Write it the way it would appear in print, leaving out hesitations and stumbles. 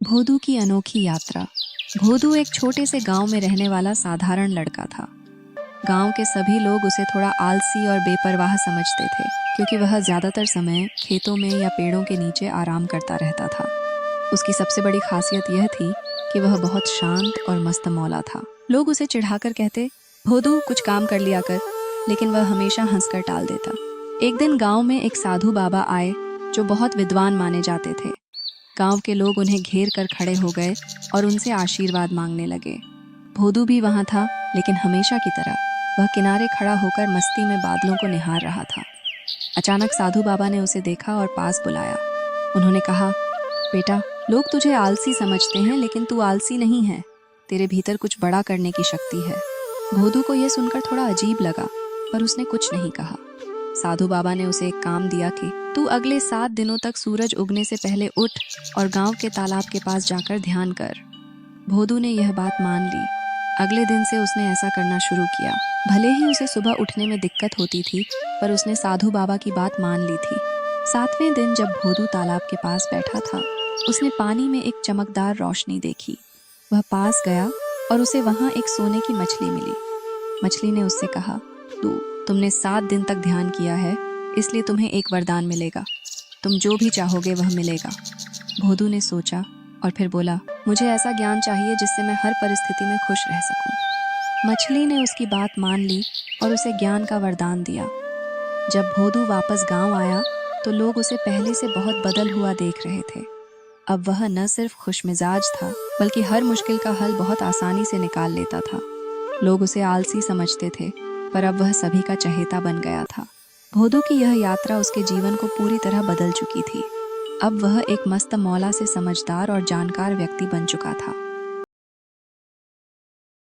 भोदू की अनोखी यात्रा। भोदू एक छोटे से गांव में रहने वाला साधारण लड़का था। गांव के सभी लोग उसे थोड़ा आलसी और बेपरवाह समझते थे, क्योंकि वह ज्यादातर समय खेतों में या पेड़ों के नीचे आराम करता रहता था। उसकी सबसे बड़ी खासियत यह थी कि वह बहुत शांत और मस्त मौला था। लोग उसे चिढ़ाकर कहते, भोदू कुछ काम कर लिया कर, लेकिन वह हमेशा हंसकर टाल देता। एक दिन गांव में एक साधु बाबा आए जो बहुत विद्वान माने जाते थे। गांव के लोग उन्हें घेर कर खड़े हो गए और उनसे आशीर्वाद मांगने लगे। भोदू भी वहां था, लेकिन हमेशा की तरह वह किनारे खड़ा होकर मस्ती में बादलों को निहार रहा था। अचानक साधु बाबा ने उसे देखा और पास बुलाया। उन्होंने कहा, बेटा, लोग तुझे आलसी समझते हैं, लेकिन तू आलसी नहीं है। तेरे भीतर कुछ बड़ा करने की शक्ति है। भोदू को यह सुनकर थोड़ा अजीब लगा, पर उसने कुछ नहीं कहा। साधु बाबा ने उसे एक काम दिया कि तू अगले 7 दिनों तक सूरज उगने से पहले उठ और गांव के तालाब के पास जाकर ध्यान कर। भोदू ने यह बात मान ली। अगले दिन से उसने ऐसा करना शुरू किया। भले ही उसे सुबह उठने में दिक्कत होती थी, पर उसने साधु बाबा की बात मान ली थी। 7वें दिन जब भोदू तालाब के पास बैठा था, उसने पानी में एक चमकदार रोशनी देखी। वह पास गया और उसे वहां एक सोने की मछली मिली। मछली ने उससे कहा, तुमने 7 दिन तक ध्यान किया है, इसलिए तुम्हें एक वरदान मिलेगा। तुम जो भी चाहोगे वह मिलेगा। भोदू ने सोचा और फिर बोला, मुझे ऐसा ज्ञान चाहिए जिससे मैं हर परिस्थिति में खुश रह सकूं। मछली ने उसकी बात मान ली और उसे ज्ञान का वरदान दिया। जब भोदू वापस गांव आया तो लोग उसे पहले से बहुत बदल हुआ देख रहे थे। अब वह न सिर्फ खुशमिजाज था, बल्कि हर मुश्किल का हल बहुत आसानी से निकाल लेता था। लोग उसे आलसी समझते थे, पर अब वह सभी का चहेता बन गया था। भोदू की यह यात्रा उसके जीवन को पूरी तरह बदल चुकी थी। अब वह एक मस्त मौला से समझदार और जानकार व्यक्ति बन चुका था।